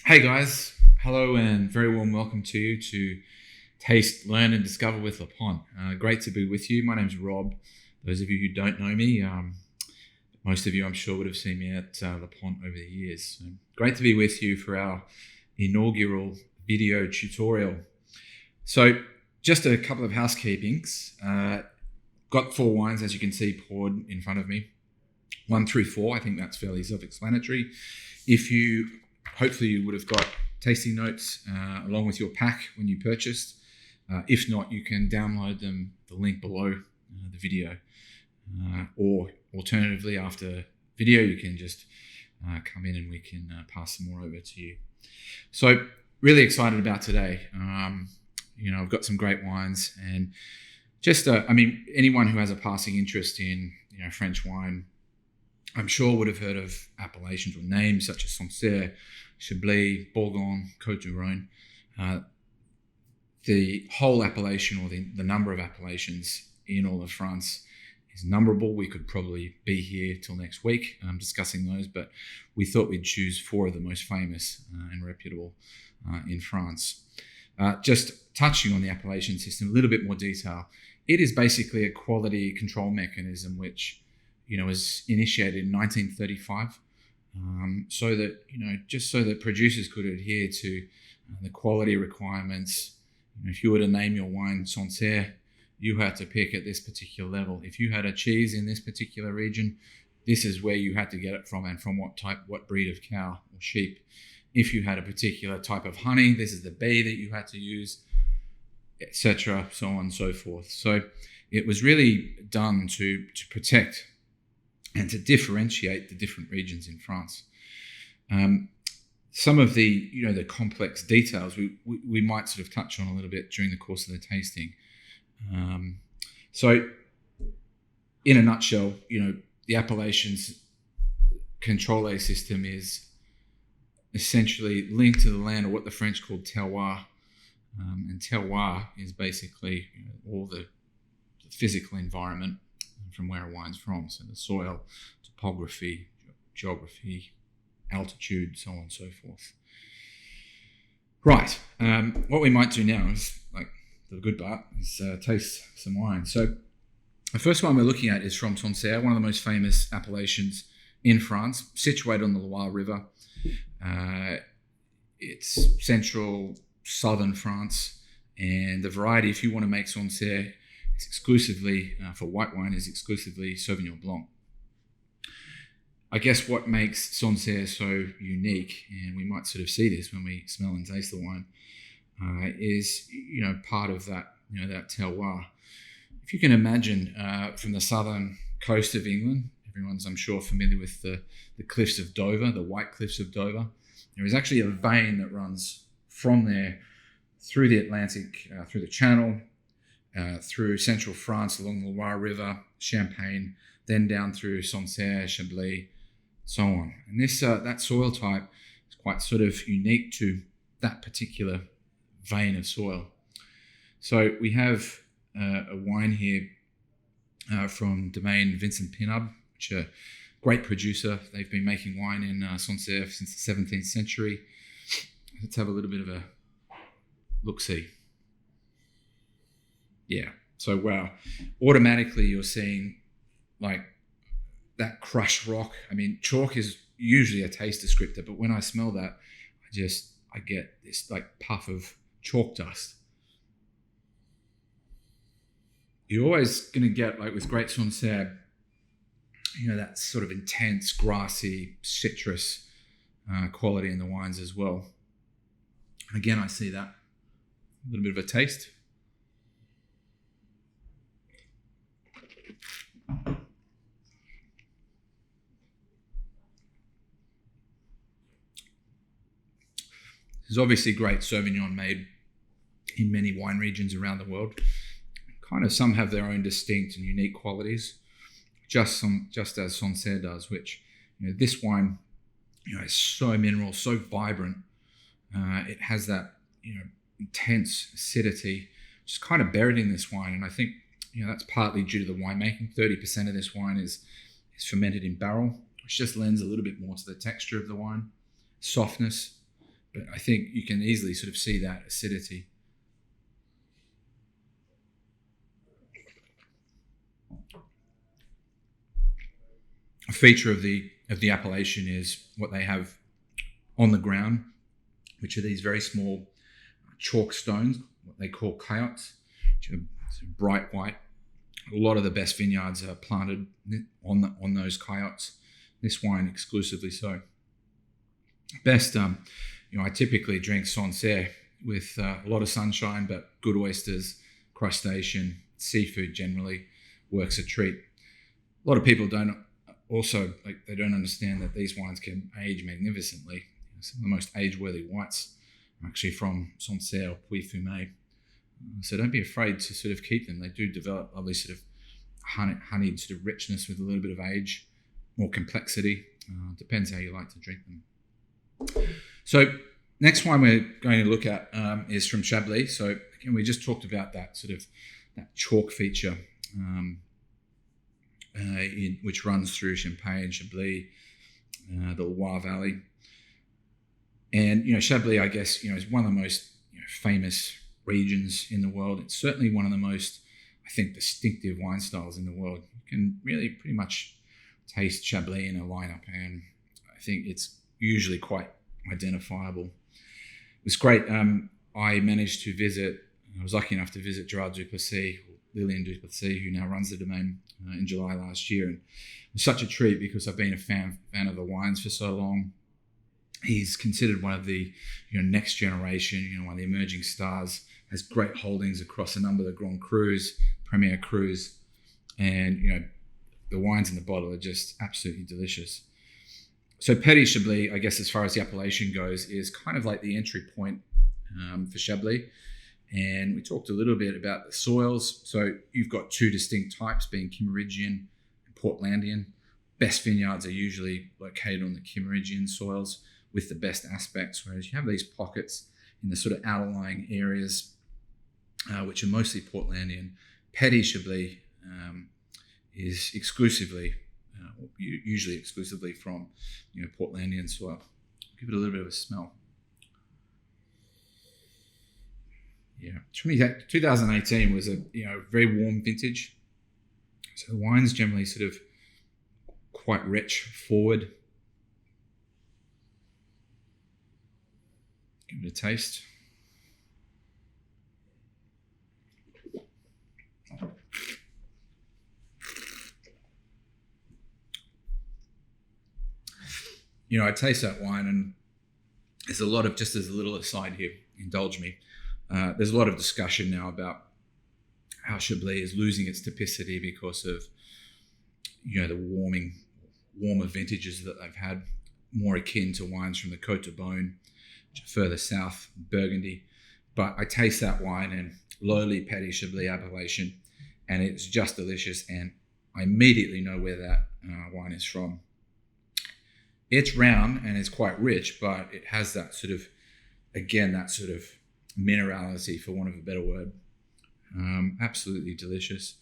Hey guys, hello and very warm welcome to you to Taste, Learn and Discover with Pont. Great to be with you. My name's Rob. Those of you who don't know me, most of you I'm sure would have seen me at Pont over the years. So great to be with you for our inaugural video tutorial. So just a couple of housekeepings. Got 4 wines, as you can see, poured in front of me. 1 through 4, I think that's fairly self-explanatory. Hopefully you would have got tasting notes along with your pack when you purchased. If not, you can download them, the link below the video. Or alternatively, after video, you can just come in and we can pass some more over to you. So really excited about today. I've got some great wines and just, anyone who has a passing interest in, French wine, I'm sure would have heard of appellations or names such as Sancerre, Chablis, Bourgogne, Côte du Rhône. The whole appellation or the number of appellations in all of France is numberable. We could probably be here till next week discussing those, but we thought we'd choose 4 of the most famous and reputable in France. Just touching on the appellation system, a little bit more detail. It is basically a quality control mechanism which was initiated in 1935, so that producers could adhere to the quality requirements. If you were to name your wine Sancerre, you had to pick at this particular level. If you had a cheese in this particular region, this is where you had to get it from and from what breed of cow or sheep. If you had a particular type of honey, this is the bee that you had to use, etc., so on and so forth. So it was really done to protect and to differentiate the different regions in France. Some of the complex details we might sort of touch on a little bit during the course of the tasting. So in a nutshell, the appellations control system is essentially linked to the land, or what the French call terroir. And terroir is basically all the physical environment from where a wine's from. So the soil, topography, geography, altitude, so on and so forth. Right. What we might do now is, like the good part, is taste some wine. So the first one we're looking at is from Sancerre, one of the most famous appellations in France, situated on the Loire River. It's central, southern France, and the variety, if you want to make Sancerre, it's exclusively, for white wine, is exclusively Sauvignon Blanc. I guess what makes Sancerre so unique, and we might sort of see this when we smell and taste the wine, is, part of that, that terroir. If you can imagine from the southern coast of England, everyone's, I'm sure, familiar with the cliffs of Dover, the White Cliffs of Dover. There is actually a vein that runs from there through the Atlantic, through the Channel, through central France along the Loire River, Champagne, then down through Sancerre, Chablis, so on. And this that soil type is quite sort of unique to that particular vein of soil. So we have a wine here from Domaine Vincent Pinub, which is a great producer. They've been making wine in Sancerre since the 17th century. Let's have a little bit of a look-see. Yeah, so wow. Automatically you're seeing like that crushed rock. I mean, chalk is usually a taste descriptor, but when I smell that, I get this like puff of chalk dust. You're always going to get, like with great Sancerre, that sort of intense, grassy, citrus quality in the wines as well. Again, I see that. A little bit of a taste. There's obviously great Sauvignon made in many wine regions around the world. Some have their own distinct and unique qualities, just as Sancerre does, which, this wine, is so mineral, so vibrant. It has that, intense acidity, just kind of buried in this wine. And I think, that's partly due to the winemaking. 30% of this wine is fermented in barrel, which just lends a little bit more to the texture of the wine, softness, but I think you can easily sort of see that acidity. A feature of the appellation is what they have on the ground, which are these very small chalk stones, what they call caillots, which are bright white. A lot of the best vineyards are planted on those caillots. This wine exclusively so. Best, I typically drink Sancerre with a lot of sunshine, but good oysters, crustacean, seafood generally works a treat. A lot of people don't understand that these wines can age magnificently. Some of the most age-worthy whites are actually from Sancerre or Puy-Fumé. So don't be afraid to sort of keep them. They do develop lovely sort of honeyed sort of richness with a little bit of age, more complexity. Depends how you like to drink them. So next wine we're going to look at is from Chablis. So again, we just talked about that sort of that chalk feature, which runs through Champagne, Chablis, the Loire Valley. And, Chablis, I guess, is one of the most famous regions in the world. It's certainly one of the most, I think, distinctive wine styles in the world. You can really pretty much taste Chablis in a lineup, and I think it's usually quite identifiable. It was great. I was lucky enough to visit Gerard Duplessis, Lillian Duplessis, who now runs the domain, in July last year. And it was such a treat because I've been a fan of the wines for so long. He's considered one of the next generation, one of the emerging stars, has great holdings across a number of the Grand Crus, Premier Crus, and the wines in the bottle are just absolutely delicious. So Petit Chablis, I guess as far as the appellation goes, is kind of like the entry point for Chablis. And we talked a little bit about the soils. So you've got two distinct types, being Kimmeridgian and Portlandian. Best vineyards are usually located on the Kimmeridgian soils with the best aspects, whereas you have these pockets in the sort of outlying areas, which are mostly Portlandian. Petit Chablis is usually exclusively from Portlandian soil. Give it a little bit of a smell. Yeah, 2018 was a very warm vintage, so the wine's generally sort of quite rich, forward. Give it a taste. I taste that wine, and there's a lot of, just as a little aside here, indulge me. There's a lot of discussion now about how Chablis is losing its typicity because of, the warmer vintages that they've had, more akin to wines from the Côte de Beaune, which are further south, Burgundy. But I taste that wine and lowly Petit Chablis appellation, and it's just delicious, and I immediately know where that wine is from. It's round and it's quite rich, but it has that sort of, again, that sort of minerality, for want of a better word. Absolutely delicious.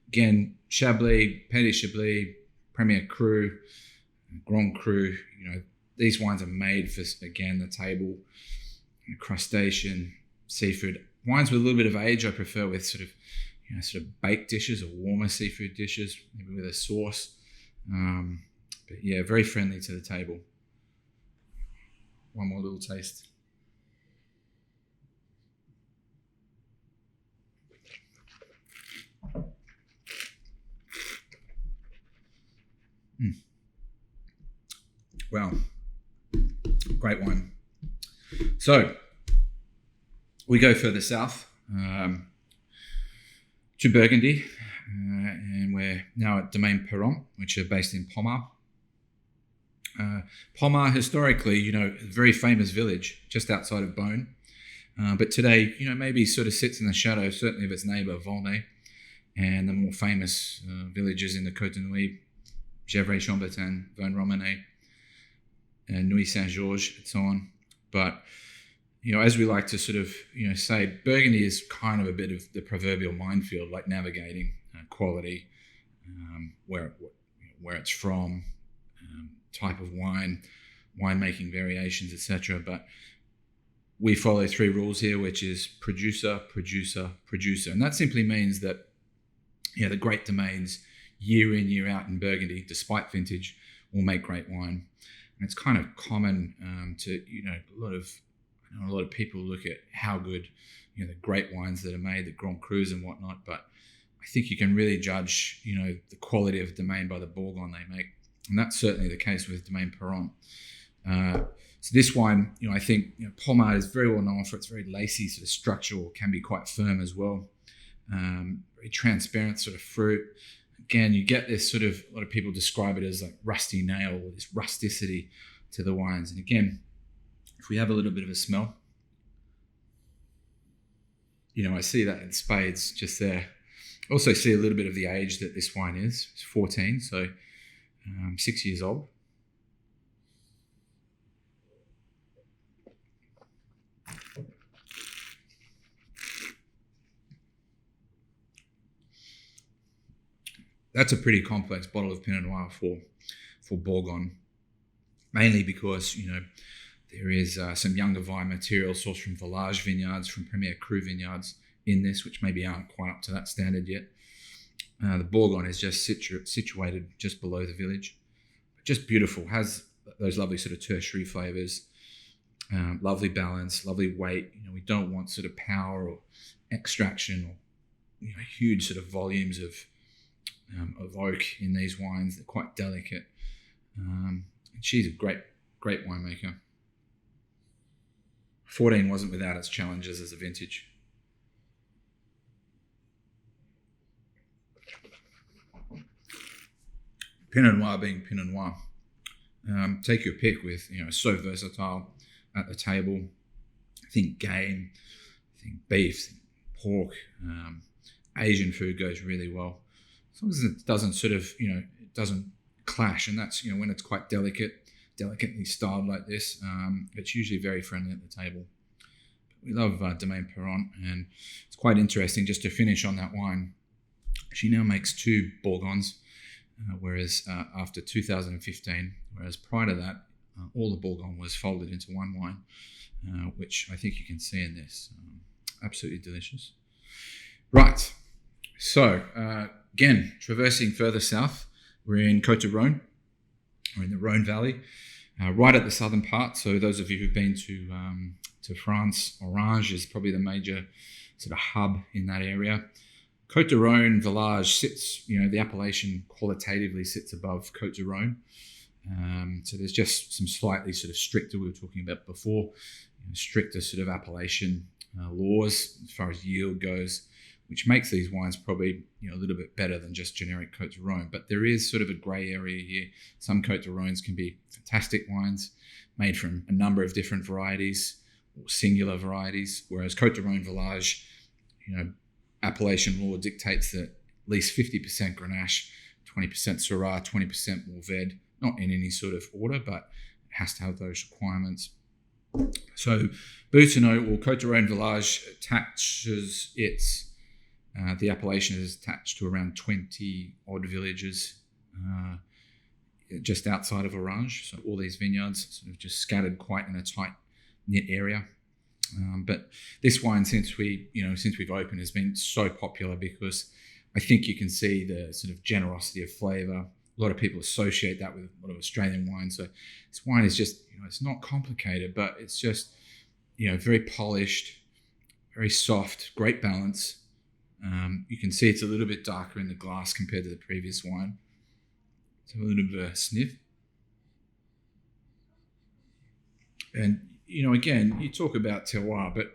Again, Chablis, Petit Chablis, Premier Cru, Grand Cru, these wines are made for, again, the table, crustacean, seafood. Wines with a little bit of age I prefer with sort of baked dishes or warmer seafood dishes, maybe with a sauce. But yeah, very friendly to the table. One more little taste. Wow, great wine. So we go further south to Burgundy, and we're now at Domaine Perron, which are based in Pommard. Pommard, historically, a very famous village just outside of Beaune, but today, maybe sort of sits in the shadow, certainly of its neighbour Volnay, and the more famous villages in the Côte de Nuits, Gevrey-Chambertin, Vosne-Romanée, and Nuits-Saint-Georges, and so on. But, as we like to sort of, say, Burgundy is kind of a bit of the proverbial minefield, like navigating quality, where it's from, type of wine, winemaking variations, etc. But we follow 3 rules here, which is producer, producer, producer. And that simply means that the great domains year in, year out in Burgundy, despite vintage, will make great wine. And it's kind of common to, a lot of people look at how good, the great wines that are made, the Grand Crus and whatnot, but I think you can really judge, the quality of a domain by the Bourgogne they make. And that's certainly the case with Domaine Perron. So this wine, I think Pommard is very well known for its very lacy sort of structure, or can be quite firm as well. Very transparent sort of fruit. Again, you get this sort of, a lot of people describe it as like rusty nail, or this rusticity to the wines. And again, if we have a little bit of a smell, I see that in spades just there. Also see a little bit of the age that this wine is. It's 14, so 6 years old. That's a pretty complex bottle of Pinot Noir for Bourgogne, mainly because, there is some younger vine material sourced from Village vineyards, from Premier Cru vineyards in this, which maybe aren't quite up to that standard yet. The Bourgogne is just situated just below the village. Just beautiful, has those lovely sort of tertiary flavours, lovely balance, lovely weight. We don't want sort of power or extraction or huge sort of volumes of oak in these wines. They're quite delicate. And she's a great winemaker. 14 wasn't without its challenges as a vintage. Pinot Noir being Pinot Noir. Take your pick with, so versatile at the table. Think game, think beef, think pork, Asian food goes really well. As long as it doesn't sort of, it doesn't clash. And that's, when it's quite delicately styled like this, it's usually very friendly at the table. But we love Domaine Perron, and it's quite interesting just to finish on that wine. She now makes 2 Bourgognes, whereas after 2015, whereas prior to that, all the Bourgogne was folded into one wine, which I think you can see in this. Absolutely delicious. Right, so again, traversing further south, we're in Côte de Rhône. We're in the Rhône Valley, right at the southern part. So those of you who've been to France, Orange is probably the major sort of hub in that area. Côte de Rhône Village sits, the appellation qualitatively sits above Côte de Rhône. So there's just some slightly sort of stricter, we were talking about before, stricter sort of appellation laws as far as yield goes, which makes these wines probably a little bit better than just generic Côte de Rhône. But there is sort of a grey area here. Some Côte de Rhônes can be fantastic wines made from a number of different varieties or singular varieties, whereas Côte de Rhône Village, appellation law dictates that at least 50% Grenache, 20% Syrah, 20% Mourvèdre, not in any sort of order, but it has to have those requirements. So Boutonneau or Côte de Rhône Village attaches its the appellation is attached to around 20 odd villages just outside of Orange. So all these vineyards sort of just scattered quite in a tight knit area. But this wine, since we've opened, has been so popular because I think you can see the sort of generosity of flavour. A lot of people associate that with a lot of Australian wine. So this wine is just, it's not complicated, but it's just, very polished, very soft, great balance. You can see it's a little bit darker in the glass compared to the previous wine. So a little bit of a sniff. And, again, you talk about terroir, but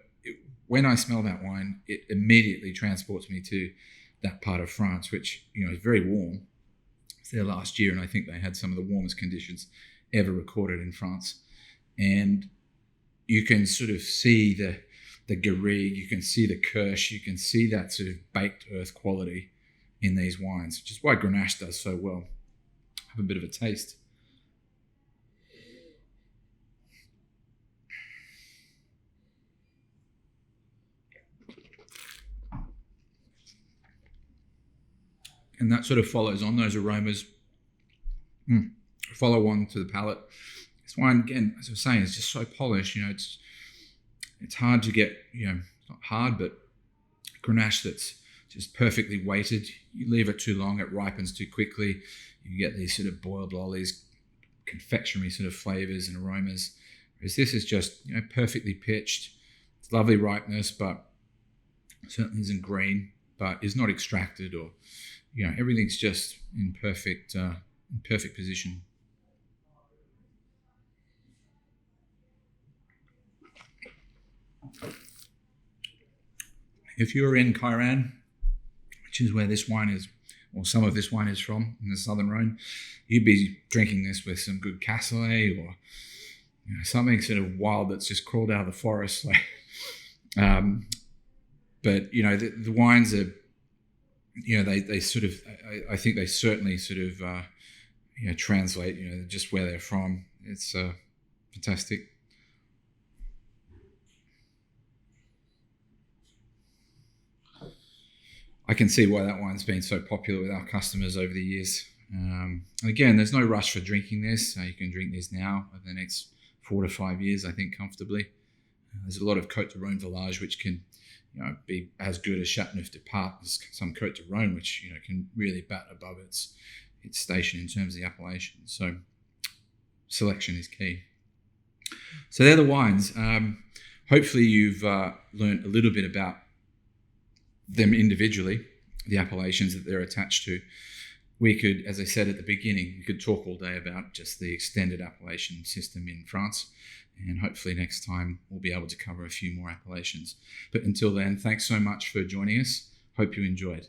when I smell that wine, it immediately transports me to that part of France, which, is very warm. I was there last year, and I think they had some of the warmest conditions ever recorded in France. And you can sort of see the garrigue, you can see the kirsch, you can see that sort of baked earth quality in these wines, which is why Grenache does so well. Have a bit of a taste. And that sort of follows on, those aromas follow on to the palate. This wine, again, as I was saying, is just so polished. It's hard to get, not hard, but Grenache that's just perfectly weighted. You leave it too long, it ripens too quickly. You get these sort of boiled lollies, confectionery sort of flavors and aromas. Whereas this is just, perfectly pitched. It's lovely ripeness, but certainly isn't green, but is not extracted, or, everything's just in perfect position. If you're in Kairan, which is where this wine is, or some of this wine is from, in the Southern Rhone, you'd be drinking this with some good cassoulet, or something sort of wild that's just crawled out of the forest. But the wines are, they sort of, I think they certainly sort of, translate, just where they're from. It's fantastic. I can see why that wine's been so popular with our customers over the years. Again, there's no rush for drinking this. You can drink this now over the next 4 to 5 years, I think, comfortably. There's a lot of Côte de Rhône Village which can, be as good as Châteauneuf-du-Pape as some Côte de Rhône, which can really bat above its station in terms of the appellation. So selection is key. So they're the wines. Hopefully you've learned a little bit about them individually, the appellations that they're attached to. We could, as I said at the beginning, we could talk all day about just the extended appellation system in France, and hopefully next time we'll be able to cover a few more appellations. But until then, thanks so much for joining us. Hope you enjoyed.